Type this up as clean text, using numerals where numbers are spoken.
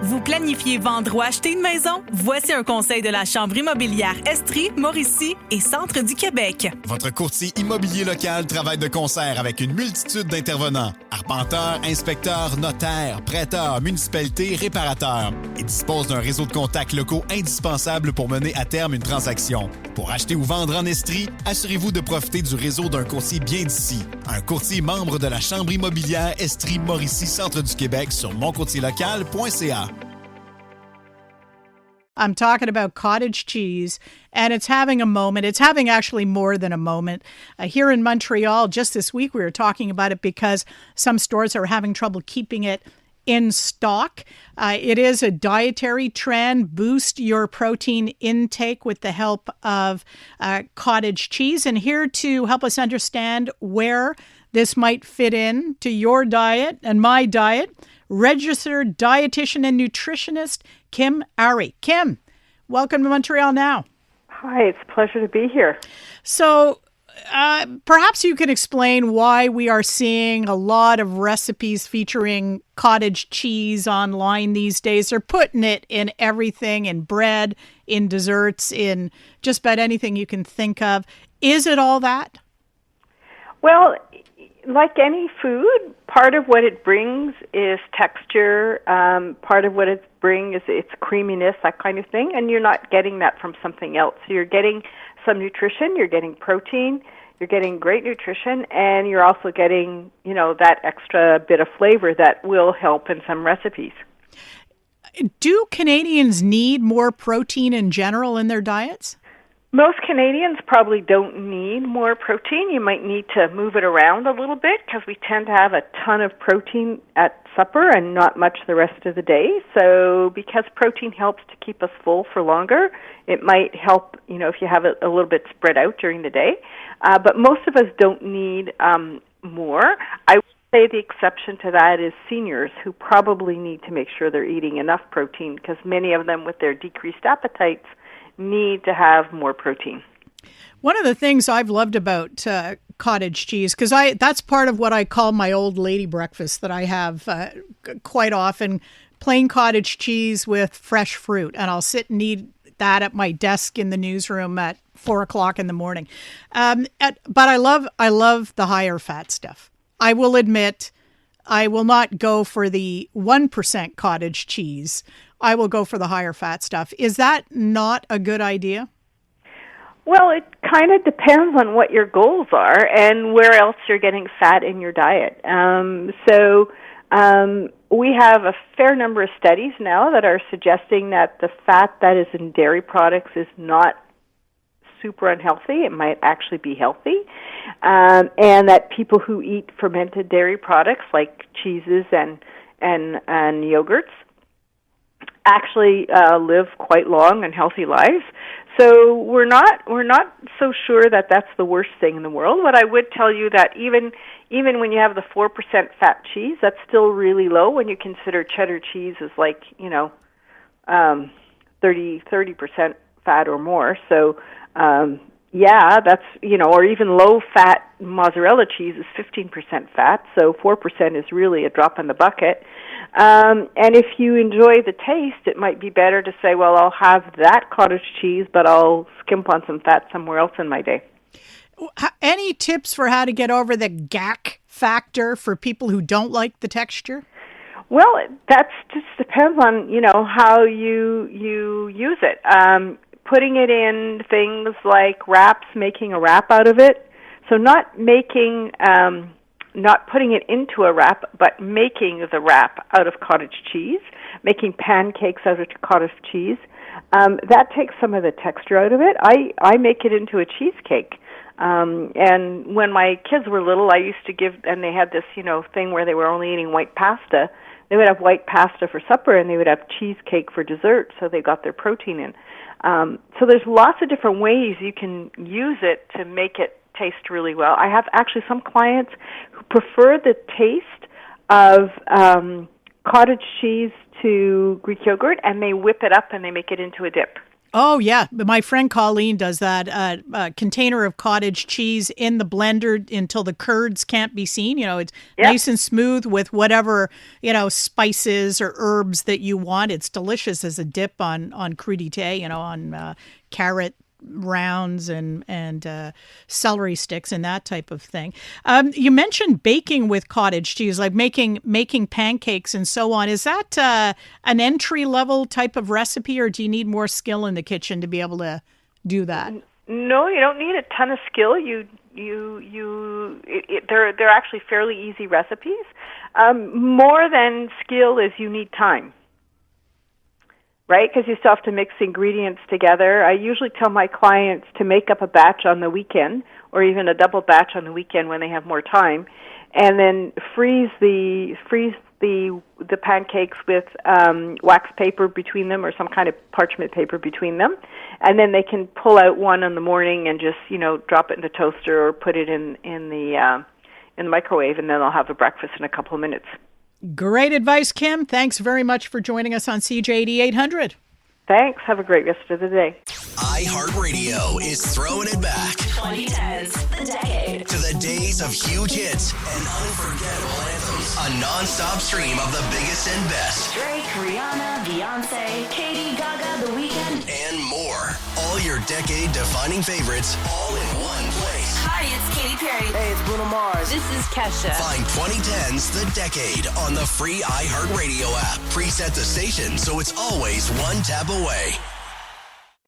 Vous planifiez vendre ou acheter une maison? Voici un conseil de la Chambre immobilière Estrie, Mauricie et Centre du Québec. Votre courtier immobilier local travaille de concert avec une multitude d'intervenants. Arpenteurs, inspecteurs, notaires, prêteurs, municipalités, réparateurs. Et dispose d'un réseau de contacts locaux indispensable pour mener à terme une transaction. Pour acheter ou vendre en Estrie, assurez-vous de profiter du réseau d'un courtier bien d'ici. Un courtier membre de la Chambre immobilière Estrie, Mauricie, Centre du Québec sur moncourtierlocal.ca. I'm talking about cottage cheese, and it's having a moment. It's having actually more than a moment. Here in Montreal, just this week, we were talking about it because some stores are having trouble keeping it in stock. It is a dietary trend. Boost your protein intake with the help of cottage cheese. And here to help us understand where this might fit in to your diet and my diet, registered dietitian and nutritionist Kim Arrey. Kim, welcome to Montreal Now. Hi, it's a pleasure to be here. So perhaps you can explain why we are seeing a lot of recipes featuring cottage cheese online these days. They're putting it in everything, in bread, in desserts, in just about anything you can think of. Is it all that? Well, like any food, part of what it brings is texture. Part of what it brings is its creaminess, that kind of thing. And you're not getting that from something else. So you're getting some nutrition, you're getting protein, you're getting great nutrition, and you're also getting, that extra bit of flavor that will help in some recipes. Do Canadians need more protein in general in their diets? Most Canadians probably don't need more protein. You might need to move it around a little bit because we tend to have a ton of protein at supper and not much the rest of the day. So because protein helps to keep us full for longer, it might help, if you have it a little bit spread out during the day. But most of us don't need more. I would say the exception to that is seniors who probably need to make sure they're eating enough protein because many of them with their decreased appetites need to have more protein. One of the things I've loved about cottage cheese, because that's part of what I call my old lady breakfast that I have quite often, plain cottage cheese with fresh fruit. And I'll sit and eat that at my desk in the newsroom at 4 o'clock in the morning. But I love the higher fat stuff. I will admit I will not go for the 1% cottage cheese. I will go for the higher fat stuff. Is that not a good idea? Well, it kind of depends on what your goals are and where else you're getting fat in your diet. We have a fair number of studies now that are suggesting that the fat that is in dairy products is not super unhealthy. It might actually be healthy. And that people who eat fermented dairy products like cheeses and yogurts actually live quite long and healthy lives. So we're not so sure that that's the worst thing in the world. What I would tell you that even when you have the 4% fat cheese, that's still really low when you consider cheddar cheese is like 30% fat or more. So that's or even low fat mozzarella cheese is 15% fat. So 4% is really a drop in the bucket. And if you enjoy the taste, it might be better to say, well, I'll have that cottage cheese, but I'll skimp on some fat somewhere else in my day. Any tips for how to get over the gack factor for people who don't like the texture? Well, that just depends on, how you use it. Putting it in things like wraps, making a wrap out of it. So not putting it into a wrap, but making the wrap out of cottage cheese, making pancakes out of cottage cheese. That takes some of the texture out of it. I make it into a cheesecake. And when my kids were little, I used to give, and they had this, thing where they were only eating white pasta. They would have white pasta for supper, and they would have cheesecake for dessert, so they got their protein in. So there's lots of different ways you can use it to make it taste really well. I have actually some clients who prefer the taste of cottage cheese to Greek yogurt, and they whip it up and they make it into a dip. Oh, yeah. My friend Colleen does that. A container of cottage cheese in the blender until the curds can't be seen. It's nice and smooth with whatever, spices or herbs that you want. It's delicious as a dip on crudité, on carrot rounds and celery sticks and that type of thing. You mentioned baking with cottage cheese, like making pancakes and so on. Is that an entry level type of recipe, or do you need more skill in the kitchen to be able to do that? No, you don't need a ton of skill. They're actually fairly easy recipes. More than skill is you need time. Right, because you still have to mix ingredients together. I usually tell my clients to make up a batch on the weekend, or even a double batch on the weekend when they have more time, and then freeze the pancakes with wax paper between them, or some kind of parchment paper between them, and then they can pull out one in the morning and just drop it in the toaster or put it in the microwave, and then they'll have a breakfast in a couple of minutes. Great advice, Kim. Thanks very much for joining us on CJAD 800. Thanks. Have a great rest of the day. iHeartRadio is throwing it back. 2010s, the decade. To the days of huge hits and unforgettable anthems. A non-stop stream of the biggest and best. Drake, Rihanna, Beyonce, Katy, Gaga, The Weeknd, and more. All your decade-defining favorites, all in one place. Hi, it's Katy Perry. Hey, it's Bruno Mars. This is Kesha. Find 2010's The Decade on the free iHeartRadio app. Preset the station so it's always one tap away.